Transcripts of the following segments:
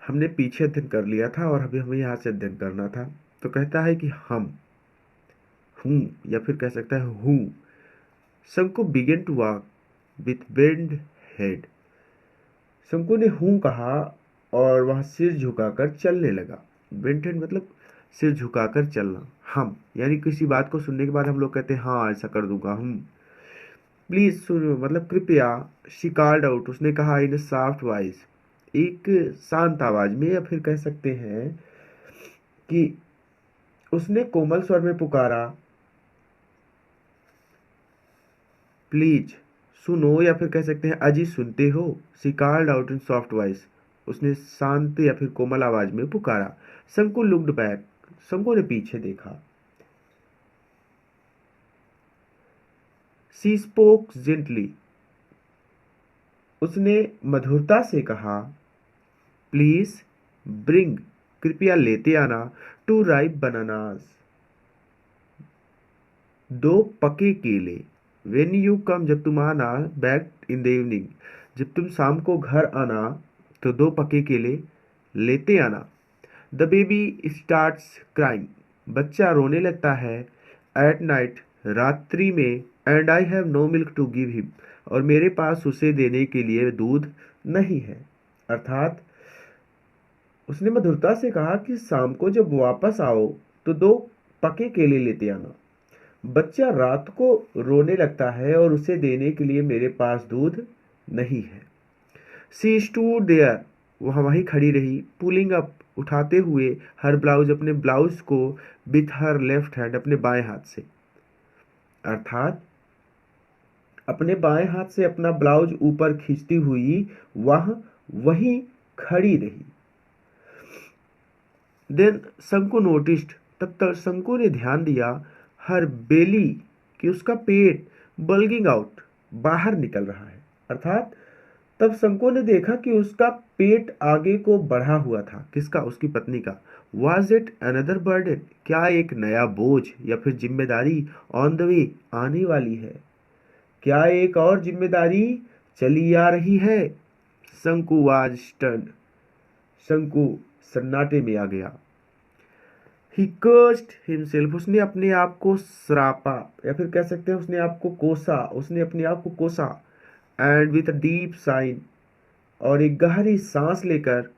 हमने पीछे अध्ययन कर लिया था और अभी हमें यहाँ से अध्ययन करना था। तो कहता है कि हम हूँ, या फिर कह सकता है हूँ। Shanku begin to walk with bend head. Shanku ने हूँ कहा और वह सिर झुकाकर चलने लगा। बेंड हेड मतलब सिर झुकाकर चलना। हम यानी किसी बात को सुनने के बाद हम लोग कहते हैं हाँ ऐसा कर दूंगा हम। प्लीज सुनो मतलब कृपया। शी कॉल्ड आउट, उसने कहा इन सॉफ्ट वॉइस, एक शांत आवाज में, या फिर कह सकते हैं कि उसने कोमल स्वर में पुकारा प्लीज सुनो, या फिर कह सकते हैं अजी सुनते हो। She called out in soft voice, उसने शांत या फिर कोमल आवाज में पुकारा। शंकु लुक्ड बैक, शंकु ने पीछे देखा। शी स्पोक जेंटली, उसने मधुरता से कहा प्लीज ब्रिंग, कृपया लेते आना, टू राइप बनानास, दो पके केले। वेन यू कम, जब तुम आना, बैक इन द इवनिंग, जब तुम शाम को घर आना तो दो पके केले लेते आना। द बेबी स्टार्ट्स क्राइंग, बच्चा रोने लगता है। एट नाइट, रात्रि में। And I have no milk to give him, और मेरे पास उसे देने के लिए दूध नहीं है। अर्थात उसने मधुरता से कहा कि शाम को जब वापस आओ तो दो पके केले लेते आना। बच्चा रात को रोने लगता है और उसे देने के लिए मेरे पास दूध नहीं है। सी स्टूड देयर, वह वहीं खड़ी रही। पुलिंग अप, उठाते हुए, हर ब्लाउज, अपने ब्लाउज को, विथ हर लेफ्ट हैंड, अपने बाएं हाथ से। अर्थात अपने बाएं हाथ से अपना ब्लाउज ऊपर खींचती हुई वह वहीं खड़ी रही। देन शंकु नोटिस्ड, तब तक शंकु ने ध्यान दिया, हर बेली, कि उसका पेट, बल्गिंग आउट, बाहर निकल रहा है। अर्थात तब शंकु ने देखा कि उसका पेट आगे को बढ़ा हुआ था। किसका? उसकी पत्नी का। वॉज इट अनदर बर्डन, क्या एक नया बोझ या फिर जिम्मेदारी ऑन द वे, आने वाली है? क्या एक और जिम्मेदारी चली आ रही है? शंकु वाज स्टन्ड, शंकु सन्नाटे में आ गया। ही कर्स्ड हिमसेल्फ, उसने अपने आप को सरापा, या फिर कह सकते हैं उसने आप को कोसा, उसने अपने आप को कोसा। And with a deep sigh, और एक गहरी सांस लेकर,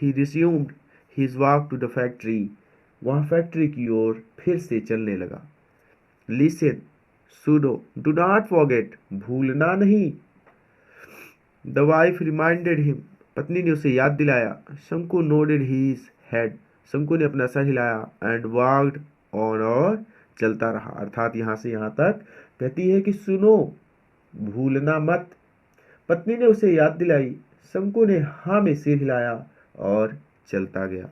he resumed his walk to the factory, वह फैक्ट्री की ओर फिर से चलने लगा। लिसन, सुनो, डू नॉट फॉरगेट, भूलना नहीं। द वाइफ रिमाइंडेड हिम, पत्नी ने उसे याद दिलाया। शंकु नोडेड हिज हेड, शंकु ने अपना सर हिलाया। एंड वॉक्ड ऑन, और चलता रहा। अर्थात यहाँ से यहाँ तक कहती है कि सुनो, भूलना मत। पत्नी ने उसे याद दिलाई। शंकु ने हाँ में सिर हिलाया और चलता गया।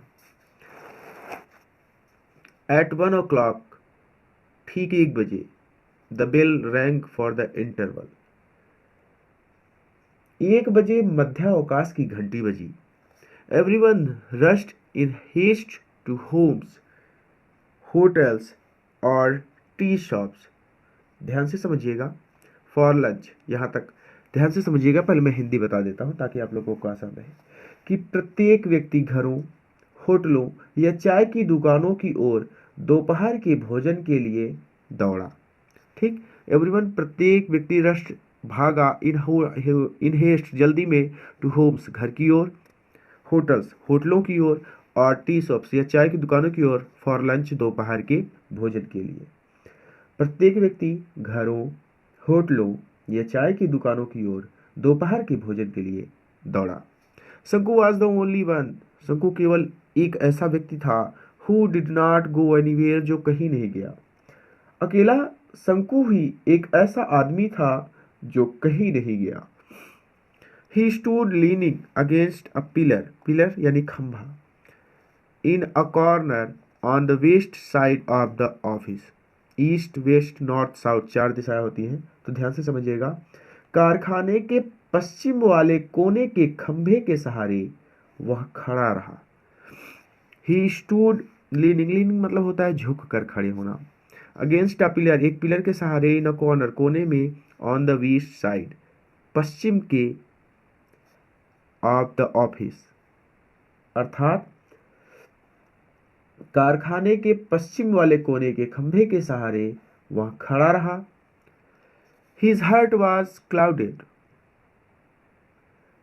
एट 1 o'clock, ठीक 1 बजे, the bell rang for the interval, 1 बजे मध्यावकाश की घंटी बजी। Everyone rushed in haste to homes, hotels और टी शॉप्स। ध्यान से समझिएगा। फॉर लंच, यहाँ तक ध्यान से समझिएगा। पहले मैं हिंदी बता देता हूँ ताकि आप लोगों को आसान रहे। कि प्रत्येक व्यक्ति घरों, होटलों या चाय की दुकानों की ओर दोपहर के भोजन के लिए दौड़ा। ठीक। एवरीवन, प्रत्येक व्यक्ति, रश्ड, भागा, इन हेस्ट, जल्दी में, टू होम्स, घर की ओर, होटल्स, होटलों की ओर, और टी शॉप्स या चाय की दुकानों की ओर, फॉर लंच, दोपहर के भोजन के लिए। प्रत्येक व्यक्ति घरों, होटलों या चाय की दुकानों की ओर दोपहर के भोजन के लिए दौड़ा। शंकु वॉज द ओनली वन, शंकु केवल एक ऐसा व्यक्ति था, who did not go anywhere, जो कहीं नहीं गया। अकेला शंकु ही एक ऐसा आदमी था जो कहीं नहीं गया। He stood leaning against a pillar, pillar यानी खंभा, in a corner on the west side of the office. East, west, north, south, 4 दिशाएं होती हैं, तो ध्यान से समझिएगा। कारखाने के पश्चिम वाले कोने के खंभे के सहारे वह खड़ा रहा। ही स्टूड लीनिंग, लीनिंग मतलब होता है झुक कर खड़े होना। अगेंस्ट अ पिलर, एक पिलर के सहारे, इन अ कॉर्नर, कोने में, ऑन द वेस्ट साइड, पश्चिम के, ऑफ द ऑफिस, अर्थात कारखाने के पश्चिम वाले कोने के खंभे के सहारे वह खड़ा रहा। His heart was clouded.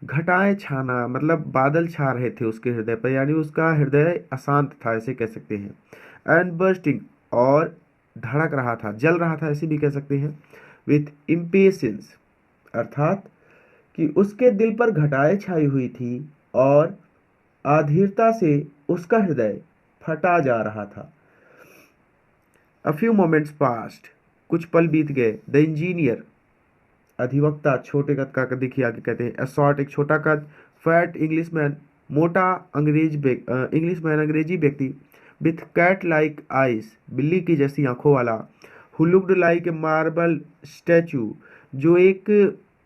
घटाएं छाना मतलब बादल छा रहे थे उसके हृदय पर, यानी उसका हृदय अशांत था, ऐसे कह सकते हैं। एंड बर्स्टिंग, और धड़क रहा था, जल रहा था, ऐसे भी कह सकते हैं। विथ इम्पेशंस, अर्थात कि उसके दिल पर घटाएं छाई हुई थी और आधीरता से उसका हृदय फटा जा रहा था। अ फ्यू मोमेंट्स पास्ट, कुछ पल बीत गए। द इंजीनियर, अधिवक्ता, छोटे कद का, देखिए आगे कहते हैं। अ शॉर्ट, एक छोटा कद। फैट, इंग्लिशमैन, मोटा इंग्लिशमैन, अंग्रेजी व्यक्ति। विथ कैट लाइक आइज, बिल्ली की जैसी आंखों वाला। Who looked like a marble statue, जो एक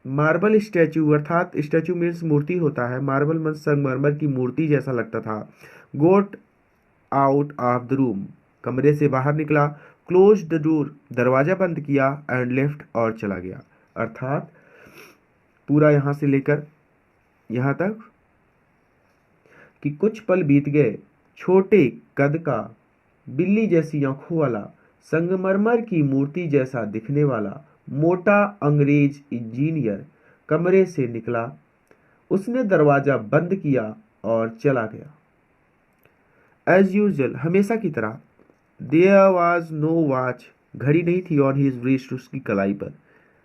मार्बल स्टैचू, अर्थात स्टैचू मीन्स मूर्ति होता है, मार्बल मीन्स संगमरमर की मूर्ति जैसा लगता था। गोट आउट ऑफ द रूम, कमरे से बाहर निकला। क्लोज द डोर, दरवाजा बंद किया। एंड लेफ्ट, और चला गया। अर्थात पूरा यहां से लेकर यहां तक कि कुछ पल बीत गए। छोटे कद का, बिल्ली जैसी आंखों वाला, संगमरमर की मूर्ति जैसा दिखने वाला मोटा अंग्रेज इंजीनियर कमरे से निकला। उसने दरवाजा बंद किया और चला गया। एज यूजल, हमेशा की तरह। देयर वॉज नो वॉच, घड़ी नहीं थी। ऑन हिज रिस्ट, उसकी कलाई पर,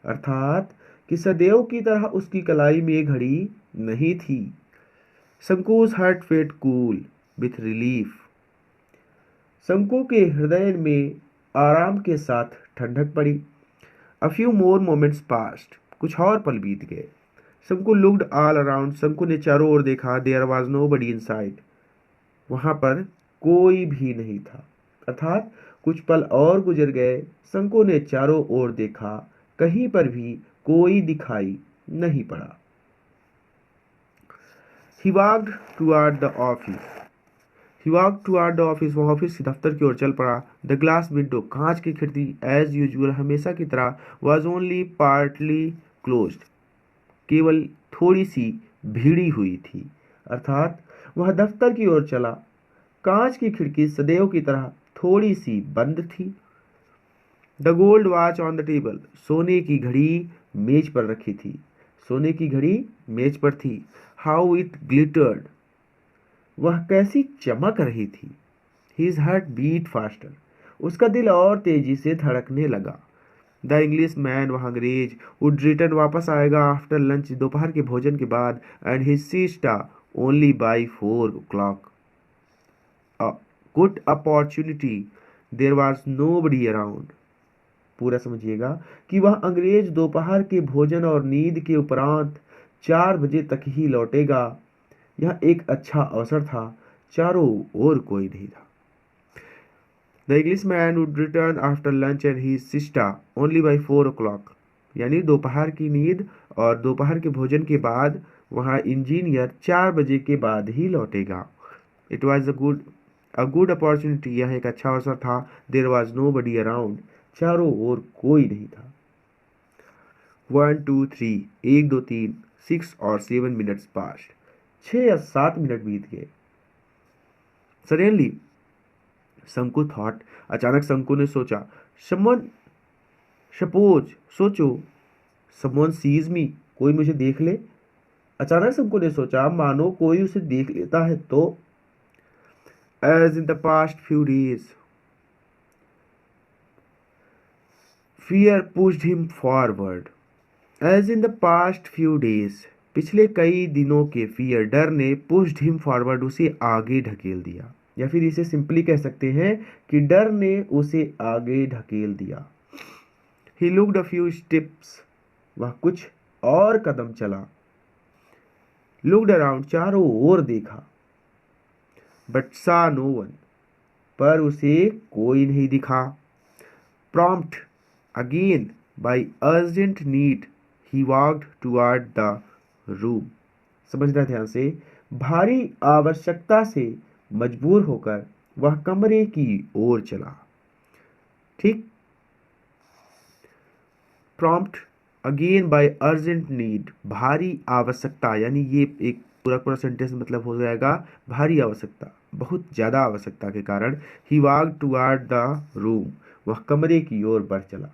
अर्थात कि सदैव की तरह उसकी कलाई में घड़ी नहीं थी। Shanku's heart felt cool with relief, Shanku के हृदय में आराम के साथ ठंडक पड़ी। A few more moments passed, कुछ और पल बीत गए। शंकु लुक्ड ऑल अराउंड, शंकु ने चारों ओर देखा। There was nobody inside, वहां पर कोई भी नहीं था। अर्थात कुछ पल और गुजर गए। शंकु ने चारों ओर देखा, कहीं पर भी कोई दिखाई नहीं पड़ा। He walked toward the office. He walked toward the office. वो ऑफिस दफ्तर की ओर चल पड़ा। The glass window, कांच की खिड़की, as usual, हमेशा की तरह, was only partly closed. केवल थोड़ी सी भीड़ी हुई थी। अर्थात वह दफ्तर की ओर चला, कांच की खिड़की सदैव की तरह थोड़ी सी बंद थी। The gold watch on the table, सोने की घड़ी मेज पर रखी थी। सोने की घड़ी मेज पर थी। हाउ इट ग्लिटर्ड, वह कैसी चमक रही थी। हिज हार्ट बीट फास्टर, उसका दिल और तेजी से धड़कने लगा। द इंग्लिश मैन, वह अंग्रेज, वुड रिटर्न, वापस आएगा। आफ्टर लंच, दोपहर के भोजन के बाद। And his siesta only by 4 o'clock। A good opportunity, there was nobody around. पूरा समझिएगा कि वह अंग्रेज दोपहर के भोजन और नींद के उपरांत 4 बजे तक ही लौटेगा। यह एक अच्छा अवसर था, चारों ओर कोई नहीं था। The English man would return after lunch and he sister only by 4 o'clock, यानी दोपहर की नींद और दोपहर के भोजन के बाद वहाँ इंजीनियर 4 बजे के बाद ही लौटेगा। It was a good opportunity, यह एक अच्छा अवसर था। There was nobody around, चारों ओर कोई नहीं था। 1 2 3, 1 2 3, 6 और 7 मिनट्स पास्ट, 6 या 7 मिनट बीत गए। सडनली शंकु थॉट, अचानक शंकु ने सोचा। समवन, सपोज, सोचो, समवन सीज मी, कोई मुझे देख ले। अचानक शंकु ने सोचा, मानो कोई उसे देख लेता है तो। As in the past few days, fear pushed him forward. As in the past few days, पिछले कई दिनों के फियर, डर ने pushed him forward, उसे आगे ढकेल दिया। या फिर इसे सिंपली कह सकते हैं कि डर ने उसे आगे ढकेल दिया। He looked a few steps, वह कुछ और कदम चला। Looked around, चारों ओर देखा। But saw no one, पर उसे कोई नहीं दिखा। Prompt again by urgent need, he walked toward the room. समझना ध्यान से, भारी आवश्यकता से मजबूर होकर वह कमरे की ओर चला। ठीक। Prompt again by urgent need, भारी आवश्यकता, यानी ये एक पूरा पूरा सेंटेंस मतलब हो जाएगा भारी आवश्यकता, बहुत ज़्यादा आवश्यकता के कारण। He walked toward the room, वह कमरे की ओर बढ़ चला।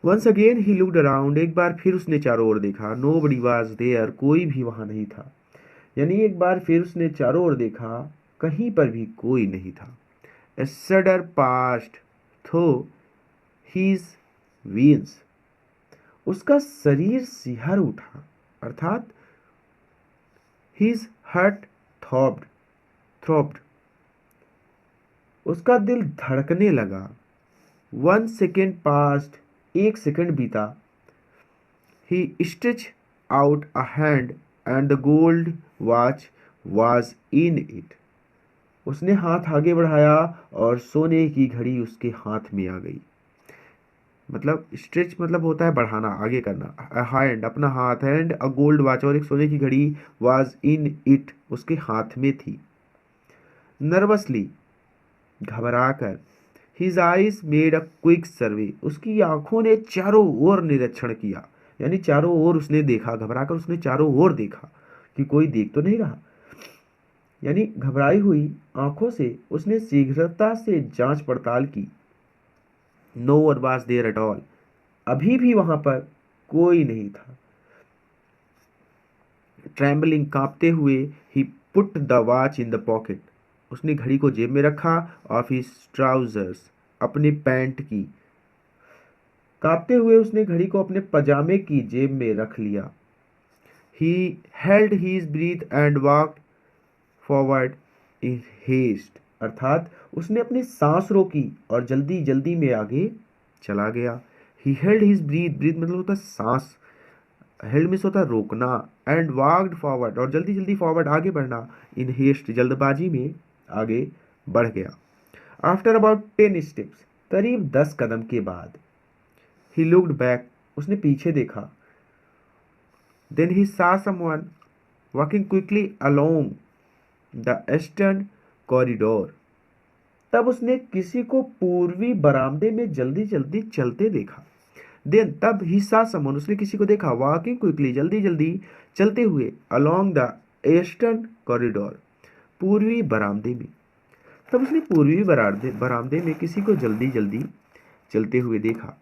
Once again he looked around, एक बार फिर उसने चारों ओर देखा। नो बडी वॉज देयर, कोई भी वहां नहीं था। यानी एक बार फिर उसने चारों ओर देखा, कहीं पर भी कोई नहीं था। A shudder passed through his veins, उसका शरीर सिहर उठा, अर्थात हीज हार्ट थ्रॉब्ड, थ्रॉब्ड, उसका दिल धड़कने लगा। 1 सेकेंड पास्ट, एक सेकंड बीता। He stretch out a hand and the gold watch was in it, उसने हाथ आगे बढ़ाया और सोने की घड़ी उसके हाथ में आ गई। मतलब स्ट्रेच मतलब होता है बढ़ाना, आगे करना। हैंड अपना हाथ, हैंड अ गोल्ड वॉच, और एक सोने की घड़ी वाज इन इट, उसके हाथ में थी। नर्वसली, घबराकर, his eyes made a quick survey, उसकी आंखों ने चारों ओर निरीक्षण किया। यानी चारों ओर उसने देखा, घबराकर उसने चारों ओर देखा कि कोई देख तो नहीं रहा। यानी घबराई हुई आंखों से उसने शीघ्रता से जांच पड़ताल की। No one was there at all, अभी भी वहां पर कोई नहीं था। ट्रैम्बलिंग, कांपते हुए, he put the watch in the pocket, उसने घड़ी को जेब में रखा। ऑफ हिज ट्राउजर्स, अपने पैंट की, कांपते हुए उसने घड़ी को अपने पजामे की जेब में रख लिया। He held his breath and walked forward in haste, अर्थात उसने अपनी सांस रोकी और जल्दी जल्दी में आगे चला गया। He held his breath, breath मतलब होता है सांस, हेल्ड मीन्स होता है रोकना, एंड वॉकड फॉरवर्ड, और जल्दी जल्दी फॉरवर्ड आगे बढ़ना, इन हेस्ट जल्दबाजी में आगे बढ़ गया। आफ्टर अबाउट 10 स्टेप्स, करीब 10 कदम के बाद, ही लुक्ड बैक, उसने पीछे देखा। Then he saw someone walking quickly along the eastern corridor, तब उसने किसी को पूर्वी बरामदे में जल्दी जल्दी चलते देखा। देन तब ही saw someone, उसने किसी को देखा, वॉकिंग क्विकली, जल्दी जल्दी चलते हुए, अलोंग द ईस्टर्न कॉरिडोर, पूर्वी बरामदे में। तब उसने पूर्वी बरामदे बरामदे में किसी को जल्दी जल्दी चलते हुए देखा।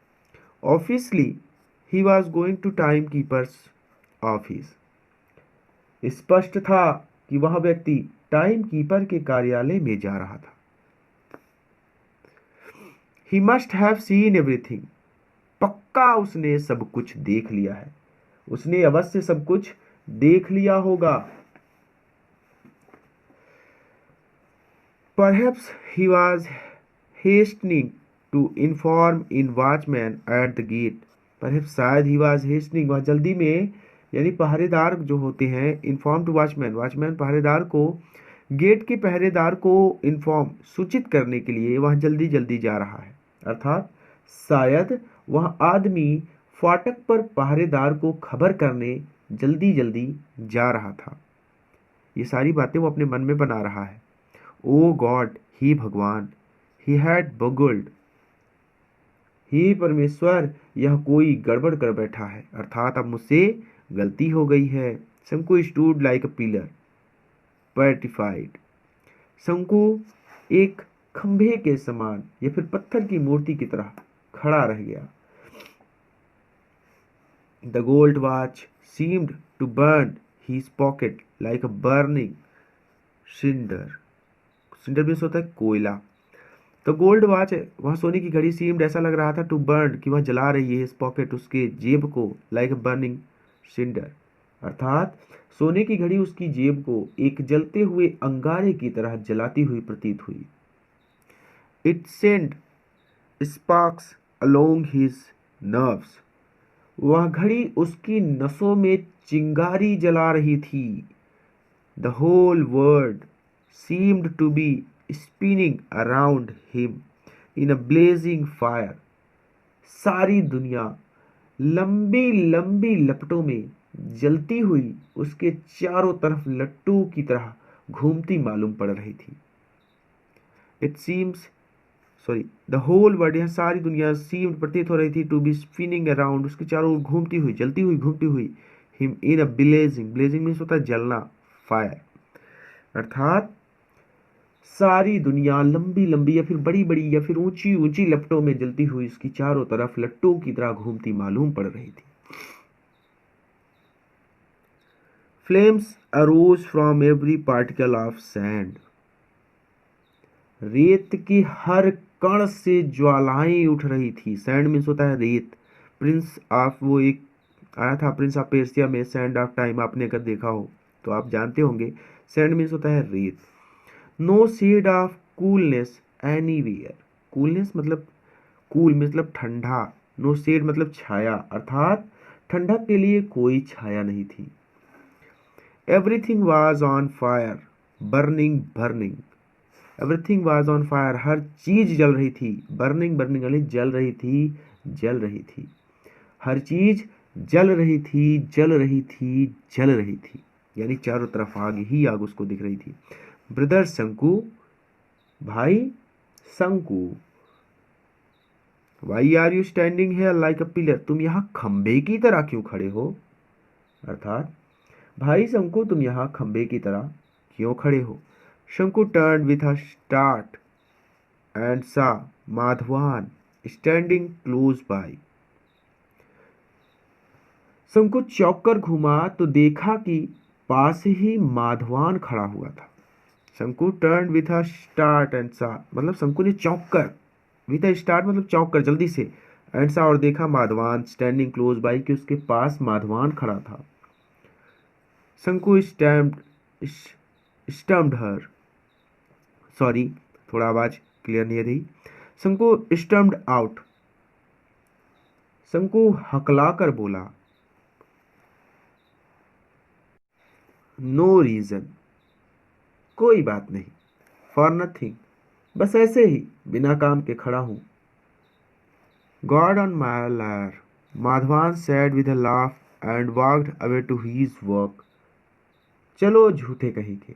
Obviously he was going to time keepers office, स्पष्ट था कि वह व्यक्ति टाइम कीपर के कार्यालय में जा रहा था। ही मस्ट हैव सीन एवरीथिंग, पक्का उसने सब कुछ देख लिया है, उसने अवश्य सब कुछ देख लिया होगा। Perhaps he was hastening to inform in watchman at the gate, perhaps शायद ही वॉज हेस्टनिंग, वह जल्दी में, यानी पहरेदार जो होते हैं, इन्फॉर्म टू वॉचमैन, वॉचमैन पहरेदार को, गेट के पहरेदार को इन्फॉर्म सूचित करने के लिए वह जल्दी जल्दी जा रहा है, अर्थात शायद वह आदमी फाटक पर पहरेदार को खबर करने जल्दी जल्दी जा रहा था। ये सारी बातें वो अपने मन में बना रहा है। ओ गॉड, ही भगवान, ही हैड बगल्ड, हे परमेश्वर, यह कोई गड़बड़ कर बैठा है, अर्थात अब मुझसे गलती हो गई है। शंकु stood like a pillar petrified, शंकु एक खंभे के समान या फिर पत्थर की मूर्ति की तरह खड़ा रह गया। The gold watch seemed to burn his pocket like a burning cinder, cinder means होता है कोयला। तो गोल्ड वॉच, वह सोने की घड़ी, सीम्ड ऐसा लग रहा था, टू बर्न कि वह जला रही है, इस पॉकेट उसके जेब को, लाइक बर्निंग सिंडर, अर्थात सोने की घड़ी उसकी जेब को एक जलते हुए अंगारे की तरह जलाती हुई प्रतीत हुई। It send sparks along his nerves, वह घड़ी उसकी नसों में चिंगारी जला रही थी। The whole world seemed to be spinning around him in a blazing fire, सारी दुनिया लंबी लंबी लपटों में जलती हुई उसके चारों तरफ लट्टू की तरह घूमती मालूम पड़ रही थी। It seems, sorry, the whole world, यह सारी दुनिया, सीम्ड प्रतीत हो रही थी, टू बी स्पिनिंग अराउंड, उसके चारों ओर घूमती हुई, जलती हुई घूमती हुई, him in a blazing, blazing means होता है जलना, फायर, अर्थात सारी दुनिया लंबी लंबी या फिर बड़ी बड़ी या फिर ऊंची ऊंची लपटों में जलती हुई उसकी चारों तरफ लट्टों की तरह घूमती मालूम पड़ रही थी। Flames arrows from every particle of sand, रेत के हर कण से ज्वालाएं उठ रही थी। सैंड मीन्स होता है रेत। प्रिंस ऑफ, वो एक आया था प्रिंस ऑफ पेर्सिया में, सैंड ऑफ टाइम, आपने अगर देखा हो तो आप जानते होंगे। सैंड मीन्स होता है रेत। No shade of coolness anywhere, coolness मतलब कूल मतलब ठंडा, नो शेड मतलब छाया, अर्थात ठंडक के लिए कोई छाया नहीं थी। Everything was on fire, burning burning, everything was on fire, हर चीज जल रही थी। बर्निंग बर्निंग यानी जल रही थी, जल रही थी, हर चीज जल रही थी, जल रही थी, जल रही थी, यानी चारों तरफ आग ही आग उसको दिख रही थी। ब्रदर शंकु, भाई Shanku, why are you standing here like a pillar, तुम यहाँ खंबे की तरह क्यों खड़े हो, अर्थात भाई शंकु तुम यहाँ खंबे की तरह क्यों खड़े हो। शंकु turned with a start and saw Madhwan standing close by. शंकु चौंक कर घूमा तो देखा कि पास ही माधवान खड़ा हुआ था। शंकु turn with a start and सा, मतलब शंकु ने चौंक कर, विथ अ स्टार्ट मतलब चौंक कर जल्दी से, एंड सा और देखा माधवान स्टैंडिंग क्लोज बाई, कि उसके पास माधवान खड़ा था। शंकु स्टम्प्ड हर, सॉरी थोड़ा आवाज क्लियर नहीं रही। शंकु स्टम्प्ड आउट, शंकु हकलाकर बोला, नो रीजन, कोई बात नहीं, फॉर नथिंग, बस ऐसे ही बिना काम के खड़ा हूं। God on my liar, Madhavan said with a laugh and walked away to his work. चलो झूठे कहीं के,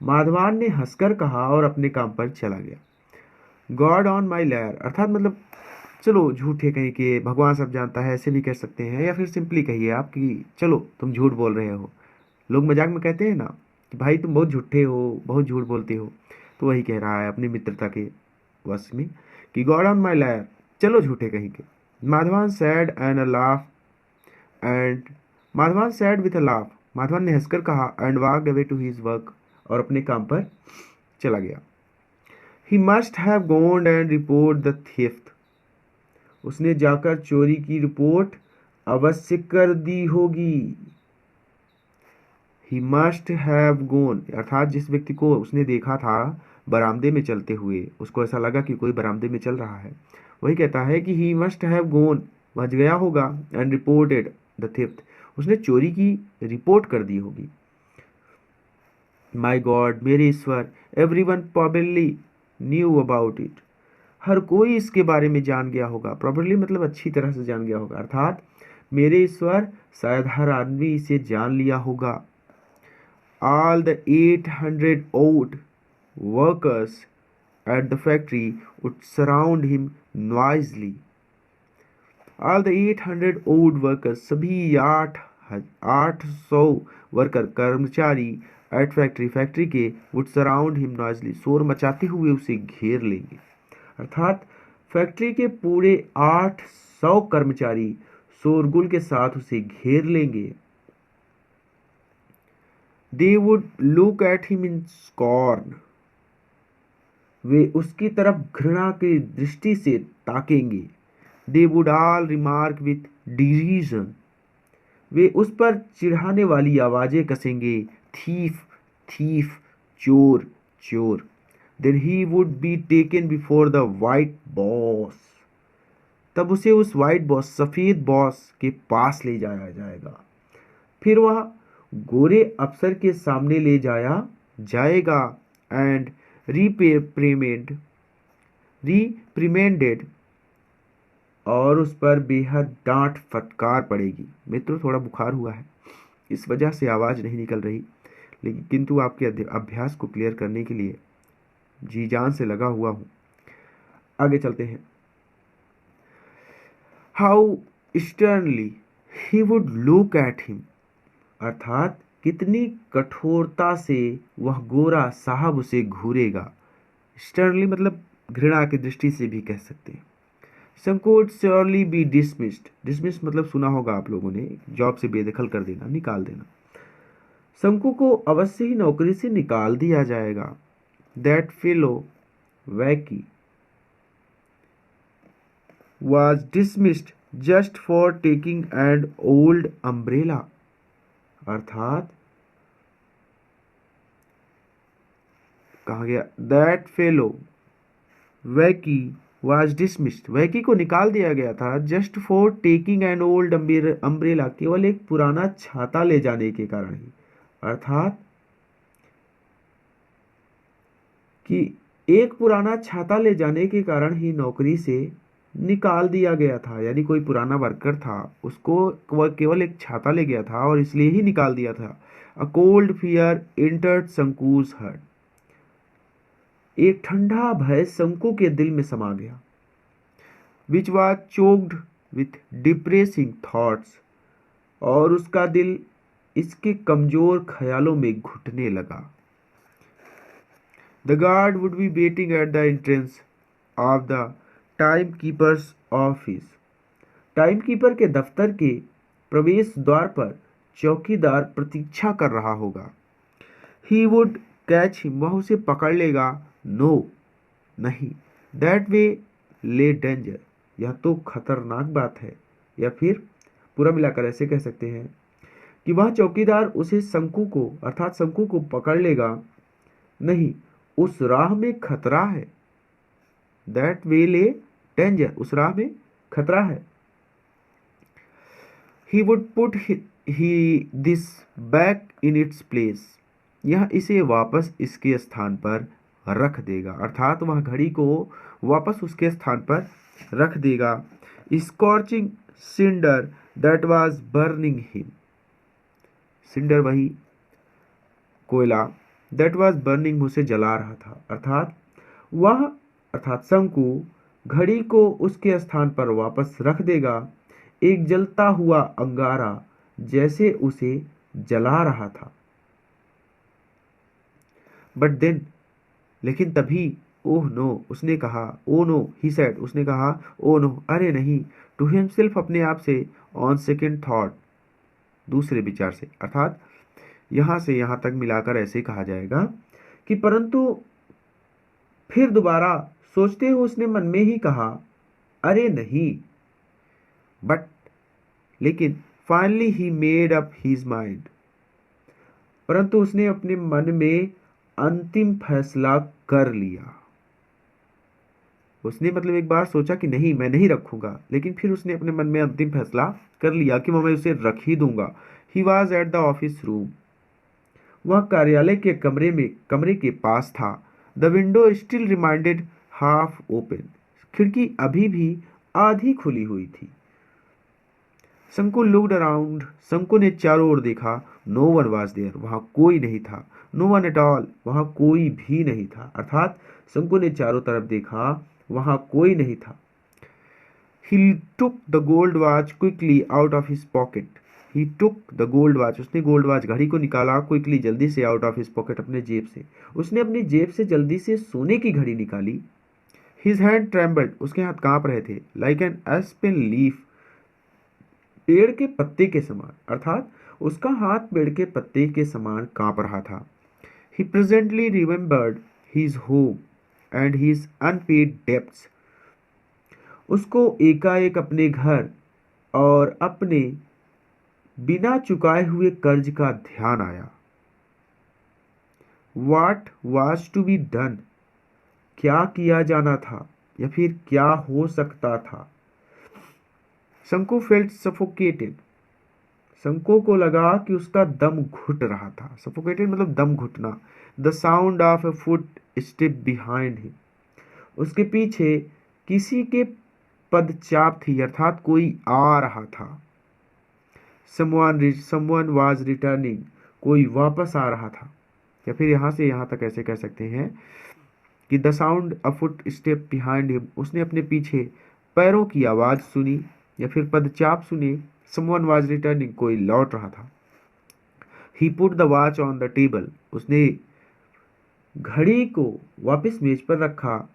माधवान ने हंसकर कहा और अपने काम पर चला गया। गॉड ऑन माई लायर अर्थात मतलब चलो झूठे कहीं के, भगवान सब जानता है, ऐसे भी कह सकते हैं, या फिर सिंपली कहिए आप कि चलो तुम झूठ बोल रहे हो। लोग मजाक में कहते हैं ना कि भाई तुम बहुत झूठे हो, बहुत झूठ बोलते हो, तो वही कह रहा है अपनी मित्रता के वश में कि गॉड ऑन माई लायर, चलो झूठे कहीं के। Madhavan said and a laugh and, Madhavan said with a laugh, Madhavan ने हंसकर कहा, and walked away to his work, और अपने काम पर चला गया। He must have gone and report the theft, उसने जाकर चोरी की रिपोर्ट अवश्य कर दी होगी। ही मस्ट हैव गोन अर्थात जिस व्यक्ति को उसने देखा था बरामदे में चलते हुए, उसको ऐसा लगा कि कोई बरामदे में चल रहा है, वही कहता है कि ही मस्ट हैव गोन, वह गया होगा, एंड रिपोर्टेड द थेफ्ट, उसने चोरी की रिपोर्ट कर दी होगी। माई गॉड, मेरे ईश्वर, everyone probably knew about it, हर कोई इसके बारे में जान गया होगा। प्रॉपर्ली मतलब अच्छी तरह से जान गया होगा, अर्थात मेरे ईश्वर शायद हर आदमी इसे जान लिया होगा। All the 800 odd workers at the factory would surround him noisily. All the 800 odd workers, सभी 800 वर्कर कर्मचारी एट फैक्ट्री, फैक्ट्री के, वुड सराउंड हिम नॉइजली, शोर मचाते हुए उसे घेर लेंगे, अर्थात फैक्ट्री के पूरे 800 कर्मचारी शोरगुल के साथ उसे घेर लेंगे। They would look at him in scorn, वे उसकी तरफ घृणा की दृष्टि से ताकेंगे। They would all remark with derision, वे उस पर चिढ़ाने वाली आवाजें कसेंगे, thief, thief, चोर, चोर। Then he would be taken before the white boss, तब उसे उस white boss सफेद बॉस के पास ले जाया जाएगा, फिर वह गोरे अफसर के सामने ले जाया जाएगा, एंड रिप्रिमेंडेड, और उस पर बेहद डांट फटकार पड़ेगी। मित्रों थोड़ा बुखार हुआ है, इस वजह से आवाज़ नहीं निकल रही, लेकिन किंतु आपके अभ्यास को क्लियर करने के लिए जी जान से लगा हुआ हूँ। आगे चलते हैं। How sternly he would look at him, अर्थात कितनी कठोरता से वह गोरा साहब उसे घूरेगा। स्टर्नली मतलब घृणा की दृष्टि से भी कह सकते हैं। शंकु would surely be dismissed, dismiss मतलब सुना होगा आप लोगों ने, जॉब से बेदखल कर देना, निकाल देना। शंकु को अवश्य ही नौकरी से निकाल दिया जाएगा। That fellow वैकी was dismissed just for taking an old umbrella, अर्थात कहा गया दैट फेलो वैकी was dismissed, वैकी को निकाल दिया गया था just for taking an old umbrella, केवल एक पुराना छाता ले जाने के कारण ही, अर्थात कि एक पुराना छाता ले जाने के कारण ही नौकरी से निकाल दिया गया था। यानी कोई पुराना वर्कर था, उसको वह केवल एक छाता ले गया था और इसलिए ही निकाल दिया था। A cold fear entered Shanku's हार्ट, एक ठंडा भय शंकु के दिल में समा गया। Which was choked with depressing thoughts, और उसका दिल इसके कमजोर ख्यालों में घुटने लगा। The guard would be waiting at the entrance of the timekeeper's office. Timekeeper के दफ्तर के प्रवेश द्वार पर चौकीदार प्रतीक्षा कर रहा होगा। He would catch him, वह उसे पकड़ लेगा। No, नहीं। That way lay danger, यह तो खतरनाक बात है। या फिर पूरा मिलाकर ऐसे कह सकते हैं कि वह चौकीदार उसे शंकु को, अर्थात शंकु को पकड़ लेगा। नहीं, उस राह में खतरा है। दैट वे ले डेंजर, उस राह में खतरा है। He would put he this back in its place, यह इसे वापस इसके स्थान पर रख देगा, अर्थात वह घड़ी को वापस उसके स्थान पर रख देगा। Scorching cinder that was burning him, cinder वही कोयला, दैट वाज बर्निंग उसे जला रहा था, अर्थात वह, अर्थात शंकु घड़ी को उसके स्थान पर वापस रख देगा। एक जलता हुआ अंगारा जैसे उसे जला रहा था। बट देन, लेकिन तभी, ओह नो, उसने कहा, ओ नो ही सेड, उसने कहा, ओ नो, अरे नहीं, टू हिमसेल्फ, अपने आप से, ऑन सेकेंड थॉट, दूसरे विचार से, अर्थात यहां से यहां तक मिलाकर ऐसे कहा जाएगा कि परंतु फिर दोबारा सोचते हुए उसने मन में ही कहा, अरे नहीं। बट, लेकिन finally he made up his mind, परंतु उसने अपने मन में अंतिम फैसला कर लिया। उसने मतलब एक बार सोचा कि नहीं, मैं नहीं रखूंगा, लेकिन फिर उसने अपने मन में अंतिम फैसला कर लिया कि मैं उसे रख ही दूंगा। He was at the office room, वह कार्यालय के कमरे के पास था। The window still reminded half open, खिड़की अभी भी आधी खुली हुई थी। शंकु लुक्ड अराउंड, शंकु ने चारों ओर देखा। नो वन वाज देयर, वहां कोई नहीं था। नो वन एट ऑल, वहां कोई भी नहीं था, अर्थात शंकु ने चारों तरफ देखा, वहां कोई नहीं था। He took the gold watch quickly out of his pocket, he took the gold watch, उसने गोल्ड वॉच घड़ी को निकाला, क्विकली जल्दी से, आउट ऑफ हिज पॉकेट, अपने जेब से, उसने अपनी जेब से जल्दी से सोने की घड़ी निकाली। हिज हैंड ट्रेम्बल्ड, उसके हाथ कांप रहे थे। लाइक एन एस्पेन लीफ, पेड़ के पत्ते के समान, अर्थात उसका हाथ पेड़ के पत्ते के समान कांप रहा था। He presently remembered his home and his unpaid debts, उसको एकाएक अपने घर और अपने बिना चुकाए हुए कर्ज का ध्यान आया। What was to be done, क्या किया जाना था या फिर क्या हो सकता था। शंकु फेल्ट सफोकेटेड, शंकु को लगा कि उसका दम घुट रहा था। सफोकेटेड मतलब दम घुटना। The sound of A foot step behind him, उसके पीछे किसी के पदचाप थी, अर्थात कोई आ रहा था। समवन वाज रिटर्निंग, कोई वापस आ रहा था। या फिर यहां से यहां तक ऐसे कह सकते हैं कि the sound a foot step behind him, उसने अपने पीछे पैरों की आवाज सुनी या फिर पदचाप सुने। Someone was returning. कोई लौट रहा था. He put the watch on the table. उसने घड़ी को वापस मेज पर रखा.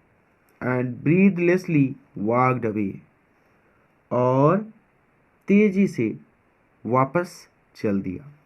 And breathlessly walked away. और तेजी से वापस चल दिया.